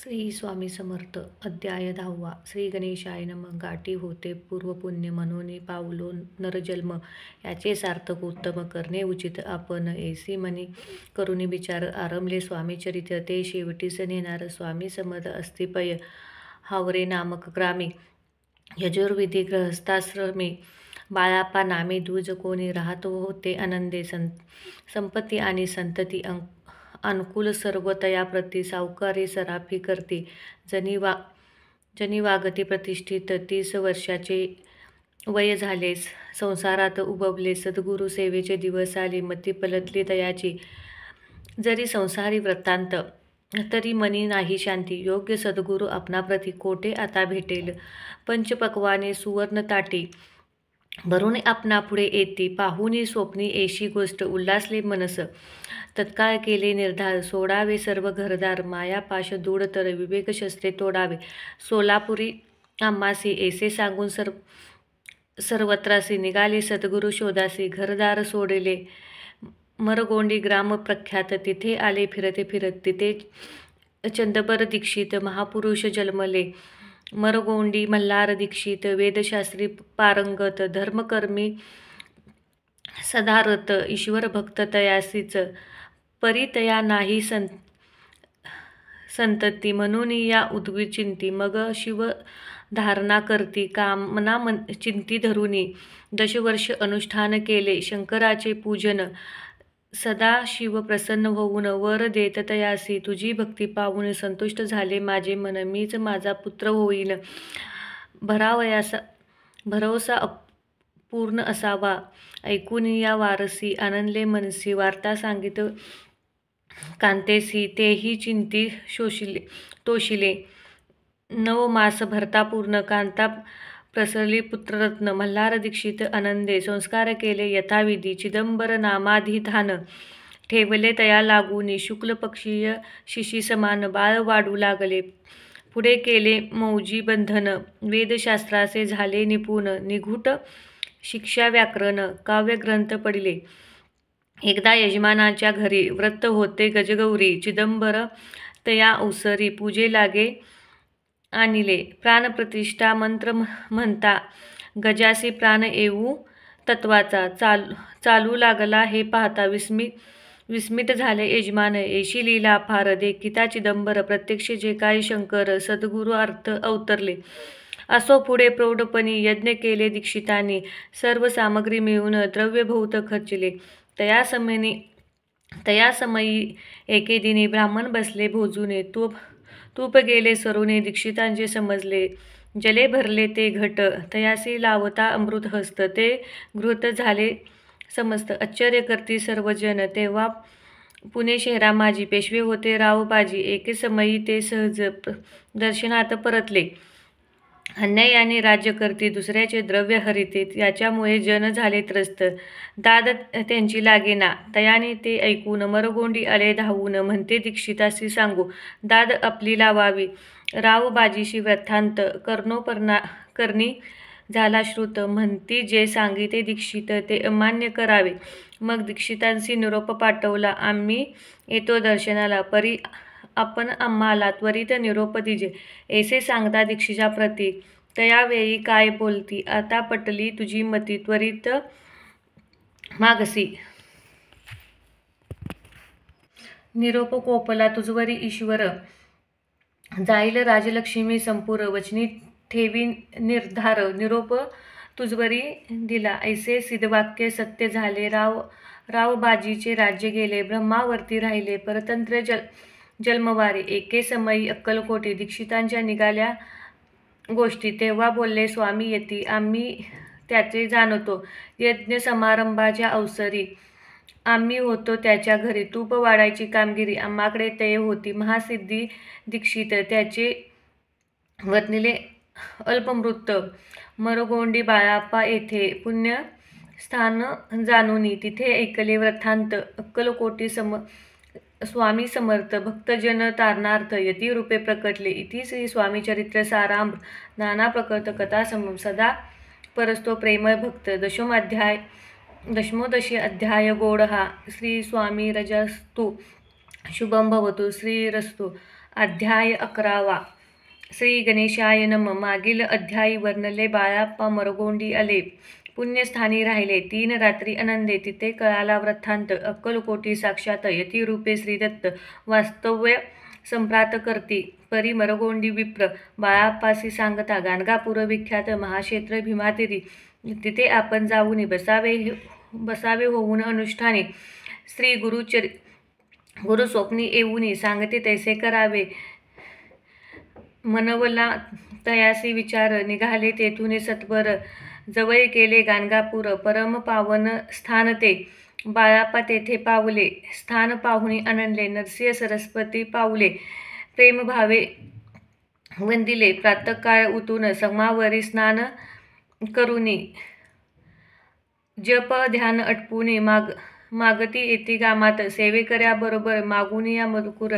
श्री स्वामी समर्थ अध्याय 10वा श्री गणेशाय नमः गाठी होते पूर्वपुण्य म्हणून पावलो नरजन्म याचे सार्थक उत्तम करणे उचित आपण ऐसी म्हणी करुणी विचार आरंभले स्वामी चरित्र ते शेवटीस नेणार स्वामी समर्थ अस्तिपय हावरे नामक ग्रामी यजुर्वेदी गृहस्थाश्रमे बाळाप्पा नामे दूज कोणी राहत होते आनंदे संपत्ती आणि संतती अनुकूल सर्वतया प्रति सावकारी सराफी करते जनी वागती प्रतिष्ठित 30 वर्षाचे वय झाले संसारात उभवले सद्गुरु सेवेचे दिवस आले मती पलटली तयाची जरी संसारी वृत्तांत तरी मनी नाही शांती योग्य सद्गुरु आपणाप्रती कोठे आता भेटेल पंचपक्वाने सुवर्ण ताटी भरून आपणा पुढे येती पाहुनी स्वप्नी एशी गोष्ट उल्हासले मनस तत्काळ केले निर्धार सोडावे सर्व घरदार मायापाश दूड तर विवेकशस्त्रे तोडावे सोलापुरी आम्हासी ऐसे सांगून सर्वत्रासी निघाले सद्गुरु शोधासी घरदार सोडले मरगोंडी ग्राम प्रख्यात तिथे आले फिरते फिरत तिथे चंदबर दीक्षित महापुरुष जन्मले मरगोंडी मल्हार दीक्षित वेदशास्त्री पारंगत धर्मकर्मी सदारत ईश्वर भक्त तयासीच परितया नाही संतती म्हणून या उद्विचिंती मग शिव धारणा करती कामना चिंती धरुनी दशवर्ष अनुष्ठान केले शंकराचे पूजन सदा शिव प्रसन्न होऊन वर देत तयासी तुझी भक्ती पाहून संतुष्ट झाले माझे मन मीच माझा पुत्र होईल भरवसा पूर्ण असावा ऐकून या वारसी आनंदले मनसी वार्ता सांगित कांतेसी तेही चिंती तोशिले 9 मास भरता पूर्ण कांता प्रसरली पुत्ररत्न मल्हार दीक्षित आनंदे संस्कार केले यथाविधी चिदंबर नामाधिधान ठेवले तया लागून शुक्ल पक्षीय शिशी समान बाळ वाढू लागले पुढे केले मौजी बंधन वेदशास्त्राचे झाले निपुण निघुट शिक्षा व्याकरण काव्यग्रंथ पडिले एकदा यजमानाच्या घरी व्रत होते गजगौरी चिदंबर तया अवसरी पूजे लागे आणिले प्राणप्रतिष्ठा मंत्र म्हणता गजासी प्राण येऊ तत्वाचा चालू लागला हे पाहता विस्मित झाले यजमान येशी लीला फार देखिता चिदंबर प्रत्यक्ष जे काही शंकर सद्गुरु अर्थ अवतरले असो पुढे प्रौढपणी यज्ञ केले दीक्षितांनी सर्व सामग्री मिळून द्रव्यभूत खर्चले तया समयी एके दिनी ब्राह्मण बसले भोजूने तूप गेले सरोने दीक्षितांचे समजले जले भरले ते घट तयासी लावता अमृत हस्त ते घृत झाले समस्त आश्चर्य करती सर्वजन तेव्हा पुणे शहरा माझी पेशवे होते रावबाजी एके समयी ते सहज दर्शनात परतले अन्यायाने राज्य करते दुसऱ्याचे द्रव्य हरिते याच्यामुळे जन झाले त्रस्त दाद त्यांची लागेना तयाने ते ऐकून मरगोंडी आले धावून म्हणते दीक्षितासी सांगू दाद आपली लावावी रावबाजीशी वृत्तांत करणी झाला श्रुत म्हणती जे सांगिते दीक्षित ते अमान्य करावे मग दीक्षितांशी निरोप पाठवला आम्ही येतो दर्शनाला परी आपण आम्हाला त्वरित निरोप दिजे ऐसे सांगता दीक्षिता प्रती तयावेळी काय बोलती आता पटली तुझी मती त्वरित मागसी निरोप कोपला तुझवरी ईश्वर जाईल राजलक्ष्मी संपूर वचनी ठेवी निर्धार निरोप तुझवरी दिला ऐसे सिद्धवाक्य सत्य झाले रावबाजीचे राज्य गेले ब्रह्मावरती राहिले परतंत्र जन्मवारी एके समयी अक्कलकोटी दीक्षितांच्या निघाल्या गोष्टी तेव्हा बोलले स्वामी येती आम्ही त्याचे जाणतो यज्ञ समारंभाच्या अवसरी आम्ही होतो त्याच्या घरी तूप वाढायची कामगिरी आम्हाकडे ते होती महासिद्धी दीक्षित त्याचे वतनीले अल्पमृत मरगोंडी बाळाप्पा येथे पुण्य स्थान जाणूनी तिथे ऐकले वृत्तांत अक्कलकोटी स्वामी समर्थ भक्तजन तारणार्थ यती रूपे प्रकटले इति श्री स्वामी चरित्र सारांभ नाना प्रकट कथा सदा परस्तो प्रेमळ भक्त दशमोदशी अध्याय गोड हा श्री स्वामी रजस्तु शुभम भवतु श्रीरस्तु अध्याय 11. श्री गणेशाय नमः. मागील अध्यायी वर्णले. बाळाप्पा मरगोंडी आले. पुण्यस्थानी राहिले 3 रात्री आनंदे. तिथे कळाला वृत्तांत. अक्कलकोटी साक्षात यतिरूपे श्रीदत्त वास्तव्य संप्रात करती. परी मरगोंडी विप्र बाळाप्पासी सांगता. गाणगापूर विख्यात महाक्षेत्र भीमातीरी. तिथे आपण जाऊन बसावे होऊन अनुष्ठाने. श्री गुरु स्वप्नी येऊनी सांगते तैसे करावे. मनवला तयासी विचार. निघाले तेथून सत्वर. जवळ केले गाणगापूर. परम पावन स्थान ते. बाळाप्पा तेथे पावले. स्थान पाहुणी आनंदले. नरसिंह सरस्वती पावले. प्रेमभावे वंदिले. प्रातःकाळ उठून संगमावरी स्नान करुनी. जप ध्यान अटपुनी. मागती येती गामात. सेवेकऱ्याबरोबर मागून या मधुकुर.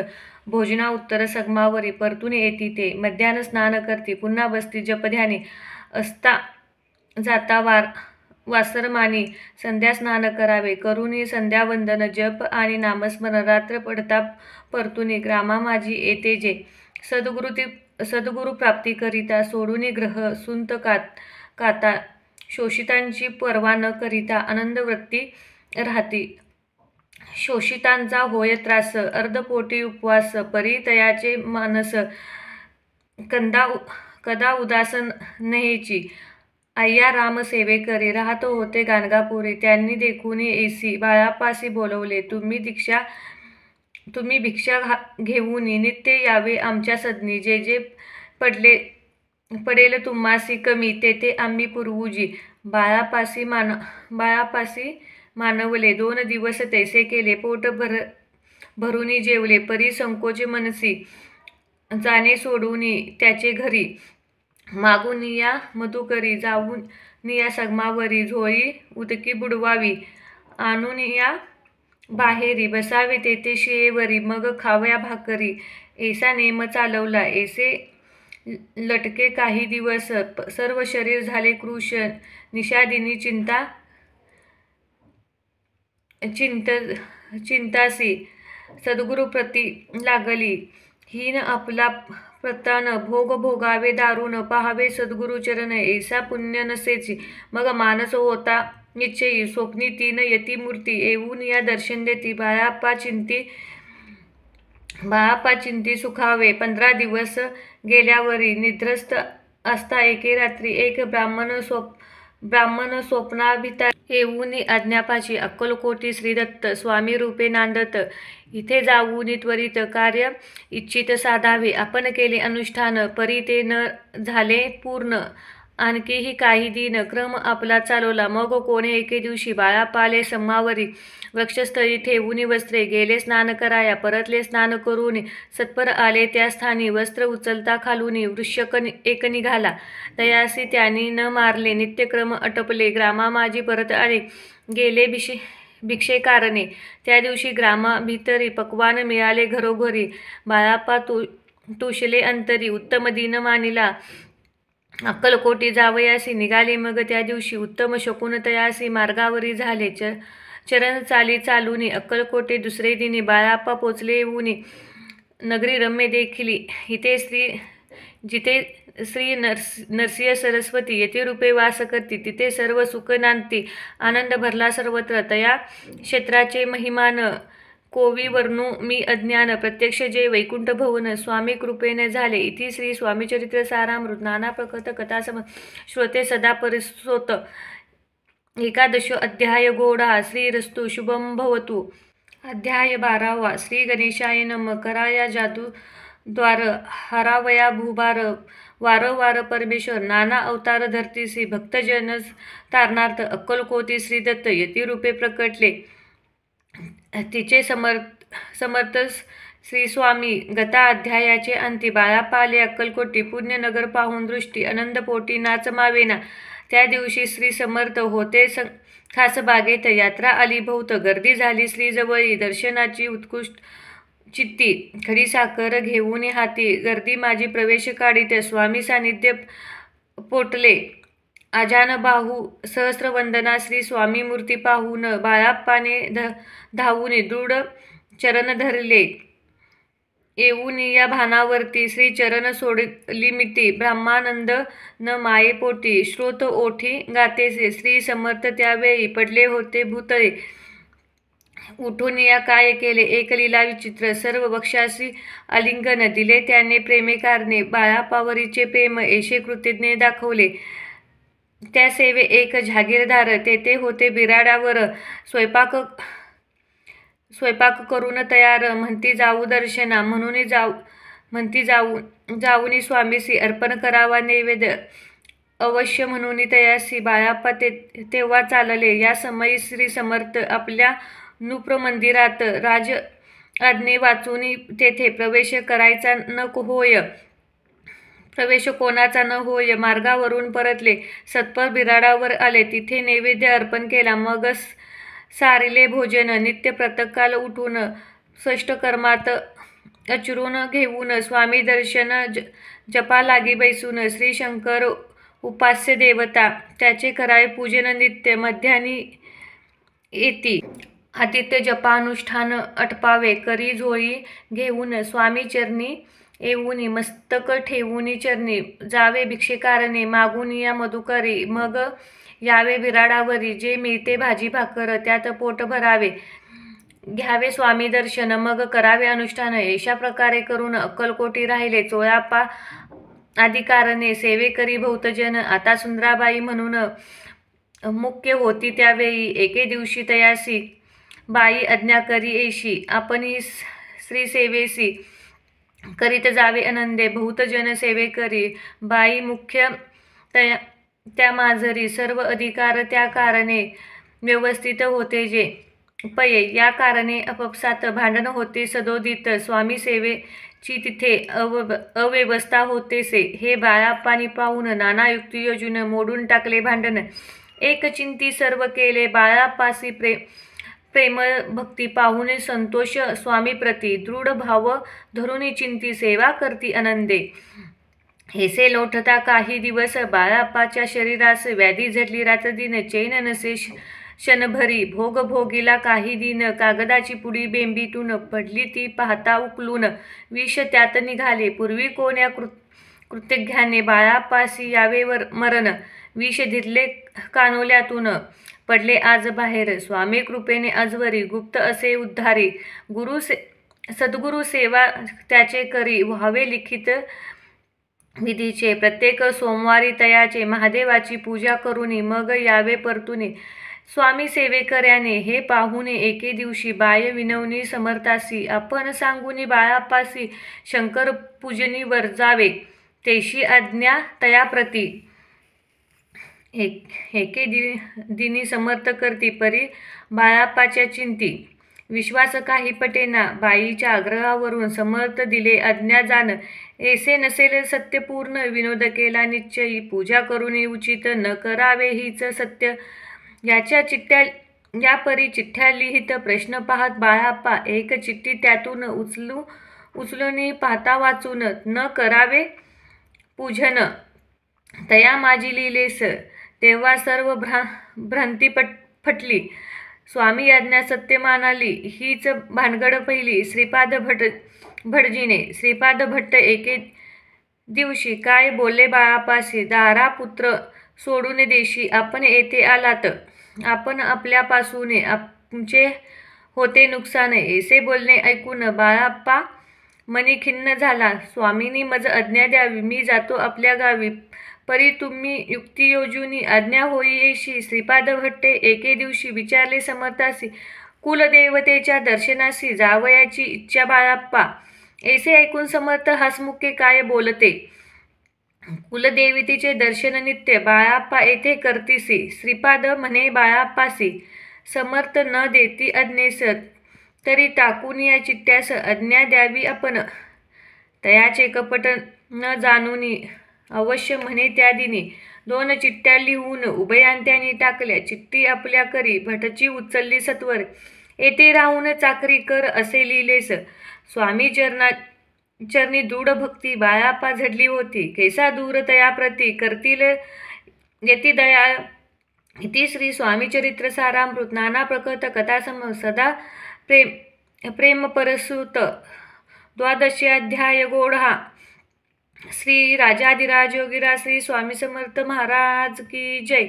भोजना उत्तर संगमावरी. परतून येती ते. मध्यान स्नान करती. पुन्हा बसती जपध्यानी. असता जाता वासरमानी. संध्या स्नान करावे. करुनी संध्यावंदन. जप आणि नामस्मरण. रात्र पडता परतुनी. ग्रामा माझी येते जे. सद्गुरु प्राप्ती करिता. सोडून ग्रह सुंत काता. शोषितांची पर्वा न करिता. आनंदवृत्ती राहती. शोषितांचा होय त्रास. अर्धपोटी उपवास. परी तयाचे मानस. कदा उदास नहेची. आय्या राम सेवेकरी. राहत होते गाणगापुरी. त्यांनी देखून येसी. बाळाप्पासी बोलवले. तुम्ही भिक्षा घेऊन नित्य यावे आमच्या सदनी. जे जे पडेल तुम्हासी कमी. तेथे आम्ही पुरवूजी. बाळाप्पासी मानवले. 2 दिवस तैसे केले. पोट भरुनी जेवले. परी संकोच मनसी. जाणे सोडून त्याचे घरी. मागून या मधुकरी. जाऊन या संगमावरी. झोळी उदकी बुडवावी. आणून या बाहेरी. बसावे तेथे शियेवरी. मग खाव्या भाकरी. ऐसा नेम चालवला. ऐसे लटके काही दिवस. सर्व शरीर झाले कृश. निषादिनी चिंतासी. सद्गुरु प्रती लागली. हीन आपला प्रतान. भोग भोगावे दारुण. पाहावे सद्गुरु चरण. ऐसा पुण्य नसेची. मग मानस होता निश्चयी. स्वप्नी 3 यती मूर्ती. येऊन या दर्शन देती. बाळाप्पा चिंती सुखावे. 15 दिवस गेल्यावरी. निद्रस्त असता एके रात्री. एक ब्राह्मण स्वप्नाभिता येऊन आज्ञापाची. अक्कलकोटी श्रीदत्त स्वामी रूपे नांदत. इथे जाऊन त्वरित कार्य इच्छित साधावे. आपण केले अनुष्ठान. परी ते न झाले पूर्ण. आणखीही काही दिन. क्रम आपला चालवला. मग कोणे एके दिवशी बाळाप्पाले संगमावरी. वक्षस्थळी ठेवून वस्त्रे. गेले स्नान कराया. परतले स्नान करून सत्पर आले त्या स्थानी. वस्त्र उचलता खालून वृश्चिक एक निघाला. तयासी त्यांनी न मारले. नित्यक्रम अटपले. ग्रामा माझी परत आले. गेले भिक्षेकारणे. त्या दिवशी ग्रामाभितरी पक्वान मिळाले घरोघरी. बाळाप्पा तुशले अंतरी. उत्तम दिन मानिला. अक्कलकोटी जावयासी निघाले. मग त्या दिवशी उत्तम शकुन तयासी मार्गावरी झाले. चरण चालून अक्कलकोटे. दुसरे दिनी बाळाप्पा पोचले येऊन. नगरी रम्य देखिली. जिथे श्री नरसिंह सरस्वती यतिरूपे वास करती. तिथे सर्व सुख नांदती. आनंद भरला सर्वत्र. तया क्षेत्राचे महिमान कोवी वर्णू मी अज्ञान. प्रत्यक्ष जे वैकुंठ भवन स्वामी कृपेने झाले. इति श्री स्वामीचरित्र सारामृत. नाना प्रकट कथासम श्रोते सदा परिसोत. 11 अध्याय गोडा. श्रीरस्तु शुभम भवतु. अध्याय 12. श्री गणेशाय नमः. कराया जादूद्वार. हरावया भूभार. वारंवार परमेश्वर नाना अवतार धरतीसी. भक्तजन तारणार्थ अक्कलकोटी श्रीदत्त यतिरूपे प्रकटले. तिचे समर्थ श्री स्वामी. गता अध्यायाचे अंती. बाळाप्पा आले अक्कलकोटी. पुण्यनगर पाहून दृष्टी आनंदपोटी नाचमावेना. त्या दिवशी श्री समर्थ होते खास बागेत. यात्रा आली बहुत. गर्दी झाली श्रीजवळी. दर्शनाची उत्कृष्ट चित्ती. खडीसाखर घेऊन हाती. गर्दी माझी प्रवेश काढीत. स्वामी सानिध्य पोटले. आजान बाहू सहस्रवंदना. श्री स्वामी मूर्ती पाहून बाळाप्पाने धावून दृढ चरण धरले. येऊन या भानावरती श्री चरण सोडलिमिती ब्रह्मानंद न मायेपोटी श्रोत ओठी गातेसे श्री समर्थ त्यावेळी पडले होते भूतळे उठून या काय केले एक लीला विचित्र सर्व वक्षासी आलिंगन दिले त्याने प्रेमेकारने बाळापावरीचे प्रेम ऐशे कृतज्ञ दाखवले त्या सेवे एक जागीरदार तेथे होते बिराडावर स्वयंपाक करून तयार म्हणती जाऊ दर्शना म्हणती जाऊनी स्वामीसी अर्पण करावा नैवेद्य अवश्य म्हणून तयासी बाळाप्पा तेव्हा चालले या समयी श्री समर्थ आपल्या नूप्र मंदिरात राज आज्ञे वाचून तेथे प्रवेश करायचा न होय प्रवेश कोणाचा न होय मार्गावरून परतले सत्पर बिराडावर आले तिथे नैवेद्य अर्पण केला मग सारिले भोजन नित्य प्रातःकाल उठून षष्टकर्मात अचरून घेऊन स्वामी दर्शन जपा लागी बैसून श्री शंकर उपास्य देवता त्याचे करावे पूजन नित्य मध्यानी येती आदित्य जपानुष्ठान अटपावे करी झोळी घेऊन स्वामी चरणी येऊनी मस्तक ठेवूनी चरणी जावे भिक्षेकारणे मागून या मधुकरी मग यावे विराडावरी जे मिळते भाजी भाकर त्यात पोट भरावे घ्यावे स्वामी दर्शन मग करावे अनुष्ठान अशा प्रकारे करून अक्कलकोटी राहिले चोळाप्पा आदी कारणे सेवेकरी भौतजन आता सुंदराबाई म्हणून मुख्य होती त्यावेळी एके दिवशी तयासी बाई आज्ञा करी येशी आपणही श्री सेवेसी करीत जावे आनंदे भौतजन सेवेकरी बाई मुख्य त्या माझरी सर्व अधिकार त्या कारणे व्यवस्थित होते जे पये या कारणे आपापसात भांडण होते सदोदित स्वामी सेवेची तिथे अव्यवस्था होतेसे हे बाळाप्पानी पाहून नाना युक्ती योजून मोडून टाकले भांडण एक चिंती सर्व केले बाळाप्पासी प्रेम भक्ती पाहून संतोष स्वामी प्रती दृढ भाव धरून चिंती सेवा करती आनंदे हेसे लोटता काही दिवस बाळाप्पाच्या शरीरास व्याधी झटली रात्रदिन चैन नसे क्षणभरी भोग भोगीला काही दिन कागदाची पुडी बेंबीतून पडली ती पाहता उकलून विष त्यात निघाले पूर्वी कोण्या कृतज्ञाने बाळाप्पासी यावेवर मरण विष धिरले कानोल्यातून पडले आज बाहेर स्वामी कृपेने आजवरी गुप्त असे उद्धारी सद्गुरु सेवा त्याचे करी व्हावे लिखित विधीचे प्रत्येक सोमवारी तयाचे महादेवाची पूजा करूनी मग यावे परतुनी स्वामी सेवेकऱ्याने हे पाहुणे एके दिवशी बाय विनवणी समर्थासी आपण सांगूनी बाळाप्पासी शंकर पूजनीवर जावे तेशी आज्ञा तयाप्रती एके दिनी समर्थ करती परी बाळाप्पाच्या चिंती विश्वास काही पटेना बाईच्या आग्रहावरून समर्थ दिले आज्ञा जाण ऐसे नसेल सत्यपूर्ण विनोद केला निश्चयी पूजा करून उचित न करावे हीच सत्य याच्या चिठ्ठ्या या परी चिठ्ठ्या लिहित प्रश्न पाहत बाळाप्पा एक चिठ्ठी त्यातून उचलून पाहता वाचून न करावे पूजन तया माझी लिहिलेस तेव्हा सर्व भ्रांती फटली स्वामी आज्ञा सत्य मानाली हीच भानगड पहिली श्रीपाद भटजीने श्रीपाद भट्ट एके दिवशी काय बोलले बाळापाशी दारा पुत्र सोडून देशी आपण येथे आलात आपण आपल्यापासून आमचे होते नुकसान ऐसे बोलणे ऐकून बाळाप्पा मनी खिन्न झाला स्वामींनी मज आज्ञा द्यावी मी जातो आपल्या गावी परी तुम्ही युक्ती योजूनी आज्ञा होई येशी श्रीपाद भट्टे एके दिवशी विचारले समर्थासी कुलदेवतेच्या दर्शनासी जावयाची इच्छा बाळाप्पा ऐसे ऐकून समर्थ हसमुखे काय बोलते कुलदेवतेचे दर्शन नित्य बाळाप्पा येथे करतीसी श्रीपाद म्हणे बाळाप्पासी समर्थ न देती आज्ञेस तरी टाकून या चिठ्ठ्यास आज्ञा द्यावी आपण तयाचे कपट न जाणूनी अवश्य म्हणे त्या दिनी 2 चिठ्ठ्या लिहून उभयांत्यांनी टाकल्या चिठ्ठी आपल्या करी भटची उचलली सत्वर येथे राहून चाकरी कर असे लिहिलेस स्वामी चरणी दृढ भक्ती बाळाप्पा झडली होती कैसा दूर तयाप्रती करतील येती दया इति श्री स्वामी चरित्र सारामृत नाना प्रकट कथा सदा प्रेम परसुत द्वादशी अध्याय गोढा. श्री राजाधिराज योगीराज श्री स्वामी समर्थ महाराज की जय.